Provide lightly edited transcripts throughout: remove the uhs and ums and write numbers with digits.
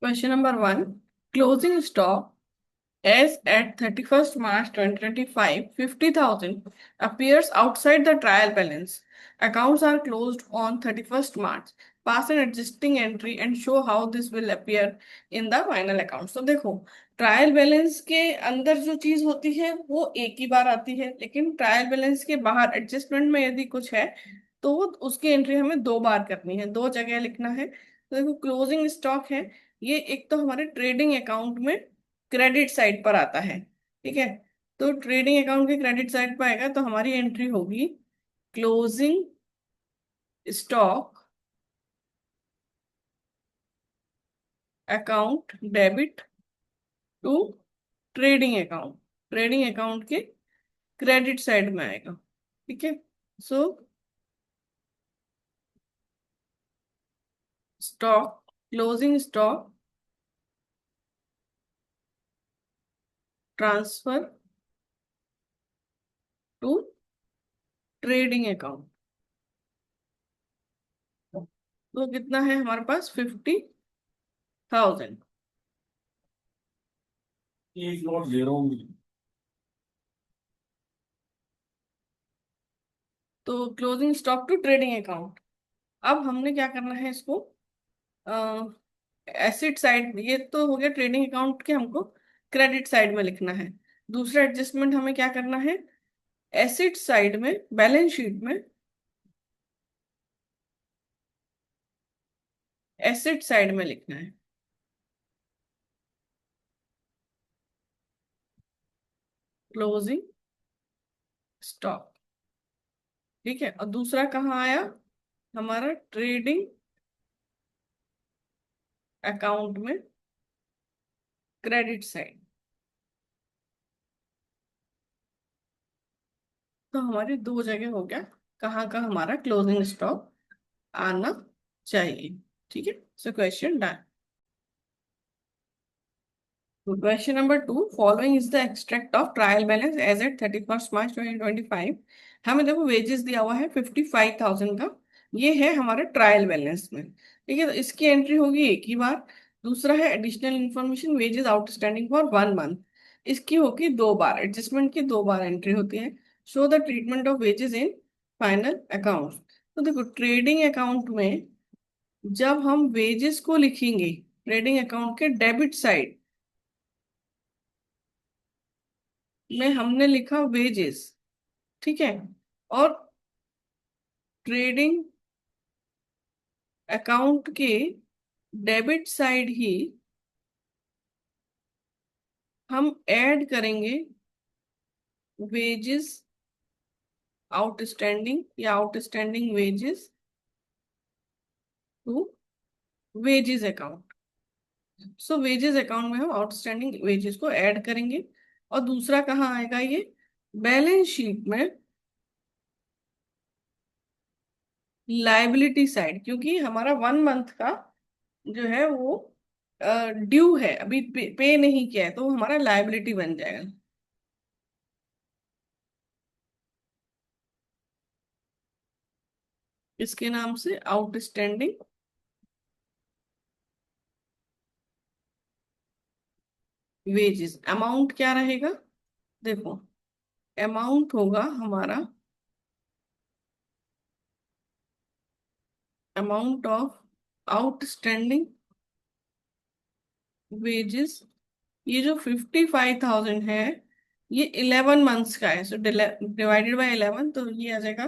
Question number one. Closing stock as at 31st March 2025, 50,000 appears outside the trial balance. Accounts are closed on 31st March. Pass an adjusting entry and show how this will appear in the final account. तो देखो, trial balance के अंदर जो चीज होती है वो एक ही बार आती है, लेकिन ट्रायल बैलेंस के बाहर एडजस्टमेंट में यदि कुछ है तो उसकी एंट्री हमें दो बार करनी है, दो जगह लिखना है। तो देखो, क्लोजिंग स्टॉक है, ये एक तो हमारे ट्रेडिंग अकाउंट में क्रेडिट साइड पर आता है। ठीक है, तो ट्रेडिंग अकाउंट के क्रेडिट साइड पर आएगा तो हमारी एंट्री होगी closing stock account debit to trading account. Trading account के क्रेडिट साइड में आएगा। ठीक है, so stock, closing stock transfer to trading account. तो कितना है हमारे पास? 50,000। एक नोट दे रहा हूँ। तो closing stock to trading account. अब हमने क्या करना है इसको, एसिड साइड, ये तो हो गया ट्रेडिंग अकाउंट के, हमको क्रेडिट साइड में लिखना है। दूसरा एडजस्टमेंट हमें क्या करना है, एसिड साइड में बैलेंस शीट में, एसिड साइड में लिखना है क्लोजिंग स्टॉक। ठीक है, और दूसरा कहाँ आया हमारा, ट्रेडिंग अकाउंट में क्रेडिट साइड। तो हमारी दो जगह हो गया कहाँ का हमारा क्लोजिंग स्टॉक आना चाहिए। ठीक है, so question done. Question number two. Following is the extract of trial balance as at 31st March 2025। हमें देखो वेजेस दिया हुआ है 55,000 का, ये है हमारे ट्रायल बैलेंस में। ठीक है, तो इसकी एंट्री होगी एक ही बार। दूसरा है additional information, wages outstanding for 1 month, इसकी होगी दो बार, एडजस्टमेंट की दो बार एंट्री होती है। Show the treatment of wages in final account. तो देखो, ट्रेडिंग अकाउंट में जब हम वेजेस को लिखेंगे, ट्रेडिंग अकाउंट के डेबिट साइड में हमने लिखा वेजेस। ठीक है, और ट्रेडिंग अकाउंट के डेबिट साइड ही हम ऐड करेंगे वेजेस आउटस्टैंडिंग, या outstanding wages to wages account. So wages account में हम आउटस्टैंडिंग वेजेस को ऐड करेंगे। और दूसरा कहाँ आएगा ये, बैलेंस शीट में लाइबिलिटी साइड, क्योंकि हमारा 1 मंथ का जो है वो ड्यू है, अभी पे नहीं किया है, तो वो हमारा लाइबिलिटी बन जाएगा। इसके नाम से आउटस्टैंडिंग वेजेस। अमाउंट क्या रहेगा, देखो, अमाउंट होगा हमारा अमाउंट ऑफ आउटस्टैंडिंग वेजेस। ये जो 55,000 है, ये 11 मंथ्स का है, सो डिवाइडेड बाय 11, तो ये आ जाएगा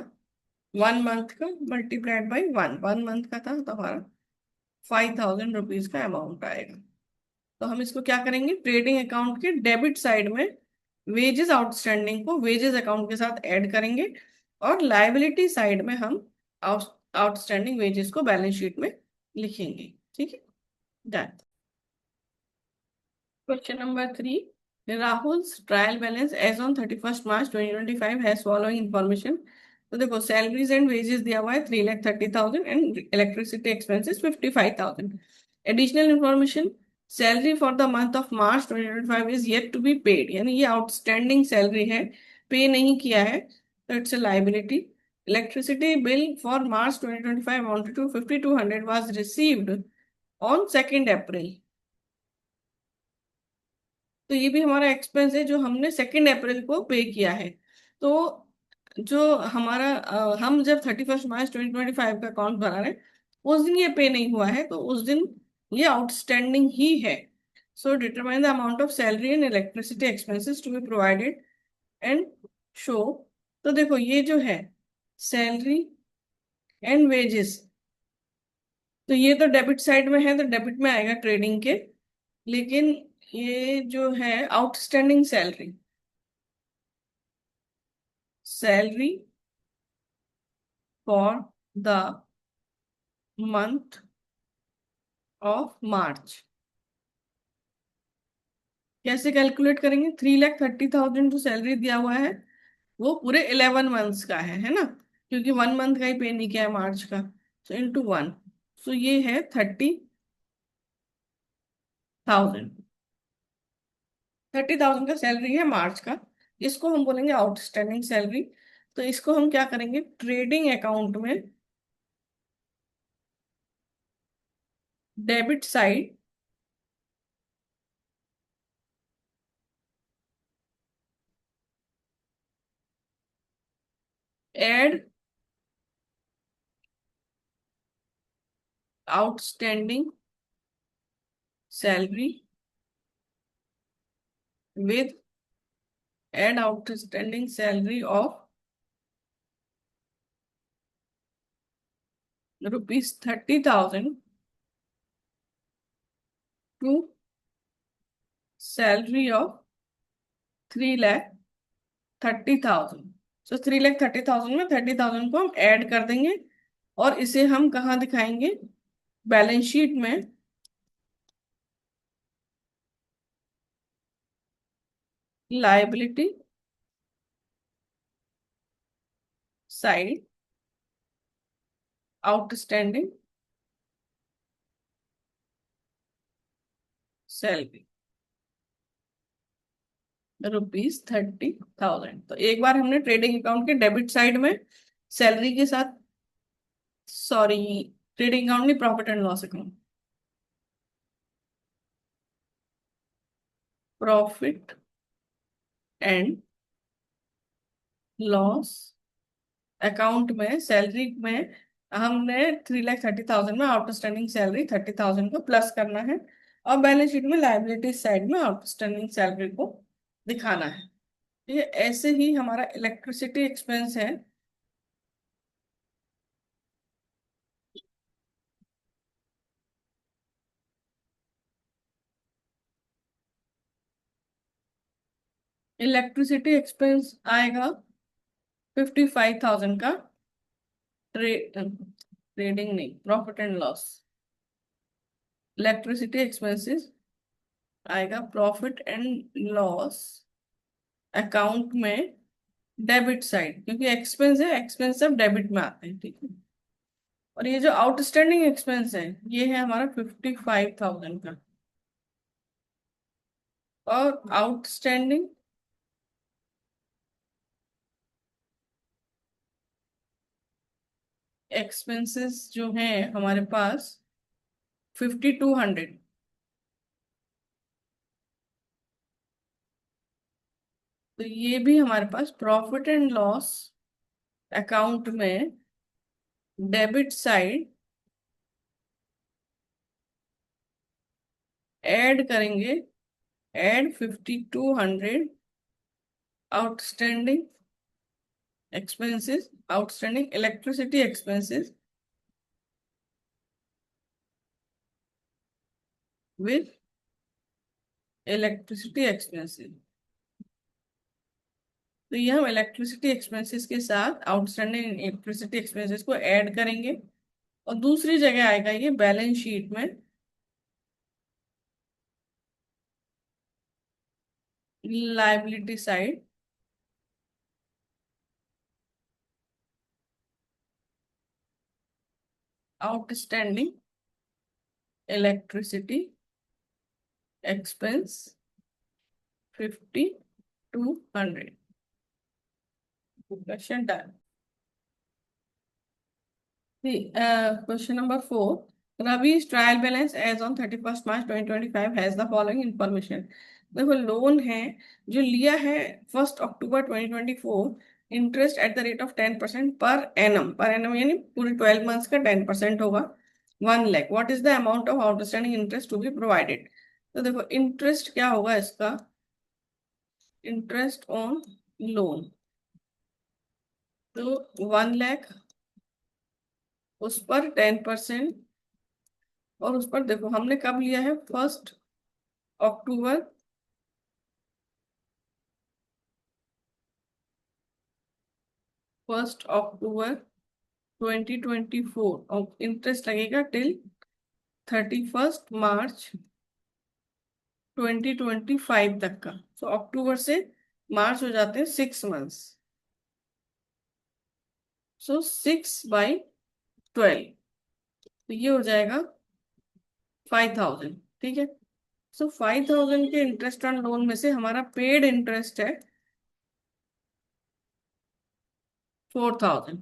1 मंथ का मल्टीप्लाइड बाई 1 मंथ का था तो हमारा 5,000 रुपीज का अमाउंट आएगा। तो हम इसको क्या करेंगे, ट्रेडिंग अकाउंट के डेबिट साइड में वेजेस आउटस्टैंडिंग को वेजेस अकाउंट के साथ ऐड करेंगे, और लाइबिलिटी साइड में हम आउटस्टैंडिंग वेजेस को बैलेंस शीट में लिखेंगे। ठीक है, done. Question number three. Rahul's trial balance as on 31st March 2025 has following information. तो देखो, सैलरीज एंड वेजेस दिया हुआ है 3,30,000 and electricity expenses 55,000। Additional information, salary for the month of March 2025 is yet to be paid, यानी ये outstanding salary है, पे नहीं किया है, तो it's a liability. Electricity bill for March 2025 amounted to 5,200 was received on 2nd April। तो ये भी हमारा एक्सपेंस है जो हमने 2 अप्रैल को पे किया है। तो जो हमारा हम जब 31 मार्च 2025 का अकाउंट बना रहे हैं, उस दिन ये पे नहीं हुआ है, तो उस दिन ये आउटस्टैंडिंग ही है। So determine the amount of salary and electricity expenses to be provided and show. तो देखो ये जो है सैलरी एंड वेजेस, तो ये तो डेबिट साइड में है, तो डेबिट में आएगा ट्रेडिंग के। लेकिन ये जो है outstanding salary, salary for the month of मार्च, कैसे कैलकुलेट करेंगे? 3,30,000 जो सैलरी दिया हुआ है वो पूरे 11 मंथ्स का है ना, क्योंकि 1 मंथ का ही पे नहीं किया है मार्च का। सो इंटू 1, सो ये है 30,000। 30,000 का सैलरी है मार्च का, इसको हम बोलेंगे आउटस्टैंडिंग सैलरी। तो इसको हम क्या करेंगे, ट्रेडिंग अकाउंट में debit side add outstanding salary with add outstanding salary of ₹30,000 to salary of 3,30,000। So 3,30,000 में 30,000 को हम ऐड कर देंगे, और इसे हम कहाँ दिखाएंगे, बैलेंस शीट में लायबिलिटी साइड आउटस्टैंडिंग सैलरी ₹30,000। तो एक बार हमने ट्रेडिंग अकाउंट के डेबिट साइड में सैलरी के साथ, सॉरी, ट्रेडिंग अकाउंट नहीं, profit and loss account, profit and loss account में सैलरी में हमने 3,30,000 में आउटस्टैंडिंग सैलरी 30,000 को प्लस करना है, और बैलेंस शीट में लायबिलिटी साइड में आउटस्टैंडिंग सैलरी को दिखाना है। ये ऐसे ही हमारा इलेक्ट्रिसिटी एक्सपेंस है। इलेक्ट्रिसिटी एक्सपेंस आएगा 55,000 का, ट्रेडिंग नहीं, profit and loss, electricity expenses आएगा प्रॉफिट एंड लॉस अकाउंट में डेबिट साइड, क्योंकि एक्सपेंस है, एक्सपेंस सब डेबिट में आते हैं, ठीक है। और ये जो आउटस्टैंडिंग एक्सपेंस है ये है हमारा 55,000 का, और आउटस्टैंडिंग एक्सपेंसेस जो हैं हमारे पास 5,200। तो ये भी हमारे पास प्रॉफिट एंड लॉस अकाउंट में डेबिट साइड ऐड करेंगे, add 5,200 outstanding expenses, outstanding electricity expenses with electricity expenses। तो ये हम इलेक्ट्रिसिटी एक्सपेंसेस के साथ आउटस्टैंडिंग इलेक्ट्रिसिटी एक्सपेंसेस को ऐड करेंगे, और दूसरी जगह आएगा ये बैलेंस शीट में liability side outstanding electricity expense 5,200। Question done. Question number 4. Ravi's trial balance as on 31st March 2025 has the following information. देखो लोन है जो लिया है 1 अक्टूबर 2024, interest at the rate of 10% per annum यानी पूरे 12 मंथ्स का 10% होगा। 1 lakh, what is the amount of outstanding interest to be provided. तो देखो इंटरेस्ट क्या होगा इसका, इंटरेस्ट ऑन लोन, तो 1 लाख, उस पर 10%, और उस पर देखो हमने कब लिया है, 1 अक्टूबर 2024, और इंटरेस्ट लगेगा टिल 31 मार्च 2025 तक का। तो अक्टूबर से मार्च हो जाते हैं 6 मंथ्स, सो 6/12, तो ये हो जाएगा 5,000। ठीक है, सो 5,000 के इंटरेस्ट ऑन लोन में से हमारा पेड इंटरेस्ट है 4,000।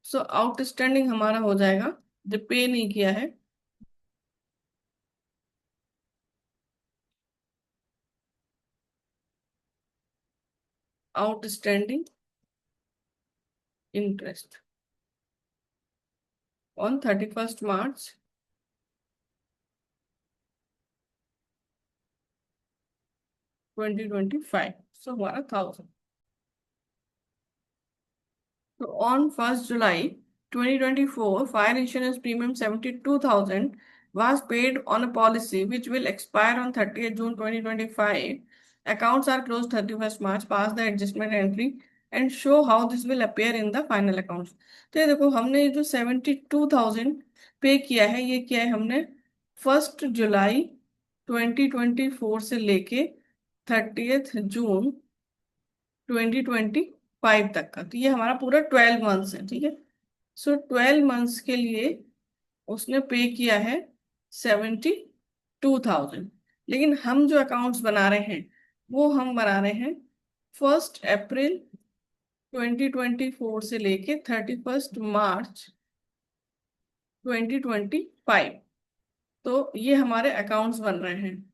सो आउटस्टैंडिंग हमारा हो जाएगा, जो पे नहीं किया है, आउटस्टैंडिंग इंटरेस्ट ऑन 31 मार्च 2025, सो हमारा 1,000। So on 1st July 2024, fire insurance premium 72,000 was paid on a policy which will expire on 30th June 2025. Accounts are closed 31st March. Pass the adjustment entry and show how this will appear in the final accounts. तो ये देखो हमने ये जो 72,000 पे किया है, ये किया है हमने 1 जुलाई 2024 से लेके 30th जून 2025 तक का। तो ये हमारा पूरा 12 मंथ्स है। ठीक है, सो 12 मंथ्स के लिए उसने पे किया है 72,000। लेकिन हम जो अकाउंट्स बना रहे हैं वो हम बना रहे हैं 1 अप्रैल 2024 से लेके 31 मार्च 2025। तो ये हमारे अकाउंट्स बन रहे हैं,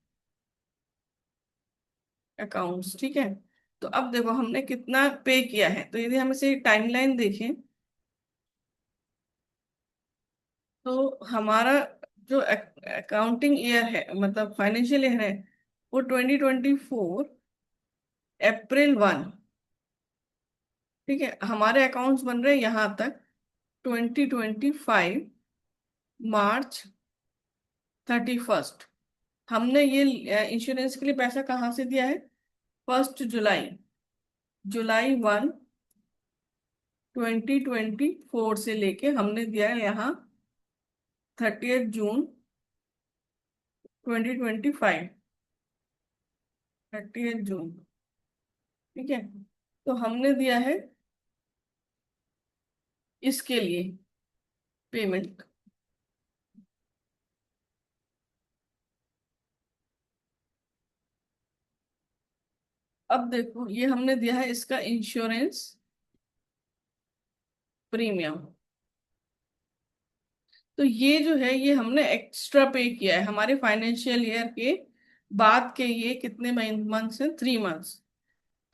अकाउंट्स। ठीक है, तो अब देखो हमने कितना पे किया है, तो यदि हम इसे टाइमलाइन देखें तो हमारा जो अकाउंटिंग ईयर है, मतलब फाइनेंशियल ईयर है, वो 2024 अप्रैल 1। ठीक है, हमारे अकाउंट्स बन रहे हैं यहाँ तक 2025 मार्च 31। हमने ये इंश्योरेंस के लिए पैसा कहाँ से दिया है, 1 जुलाई, July 1 2024 से लेके हमने दिया है यहाँ 30th जून 2025, 30th जून। ठीक है, तो हमने दिया है इसके लिए पेमेंट। अब देखो ये हमने दिया है इसका इंश्योरेंस प्रीमियम, तो ये जो है ये हमने एक्स्ट्रा पे किया है हमारे फाइनेंशियल ईयर के बाद के। ये कितने मंथ्स हैं, 3 मंथ्स।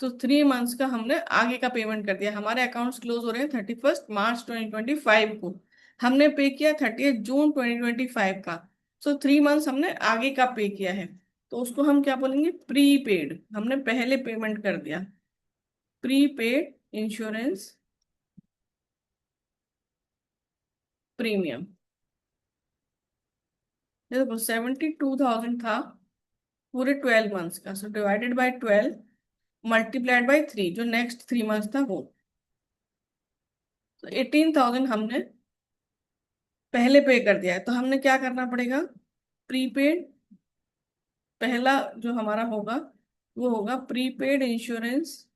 तो 3 मंथ्स का हमने आगे का पेमेंट कर दिया। हमारे अकाउंट्स क्लोज हो रहे हैं 31 मार्च 2025 को, हमने पे किया 30th जून 2025 का। सो 3 मंथ्स हमने आगे का पे किया है, तो उसको हम क्या बोलेंगे, प्रीपेड। हमने पहले पेमेंट कर दिया, प्रीपेड इंश्योरेंस प्रीमियम। देखो 72,000 था पूरे 12 मंथ्स का, so divided by 12 multiplied by 3, जो नेक्स्ट 3 मंथ्स था वो, तो 18,000 हमने पहले पे कर दिया है। तो हमने क्या करना पड़ेगा, प्रीपेड, पहला जो हमारा होगा वो होगा prepaid insurance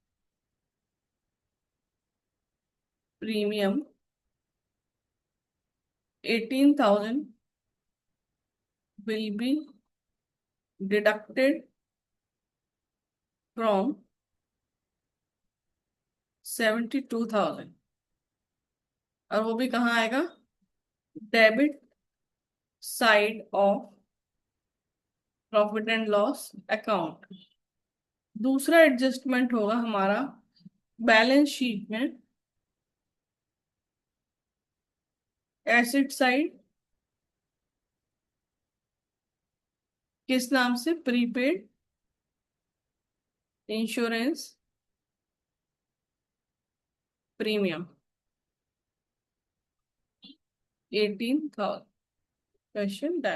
premium. 18,000 will be deducted from 72,000, और वो भी कहाँ आएगा, debit side of profit and loss account. दूसरा एडजस्टमेंट होगा हमारा बैलेंस शीट में एसेट साइड किस नाम से, prepaid insurance premium 18,000। Question done.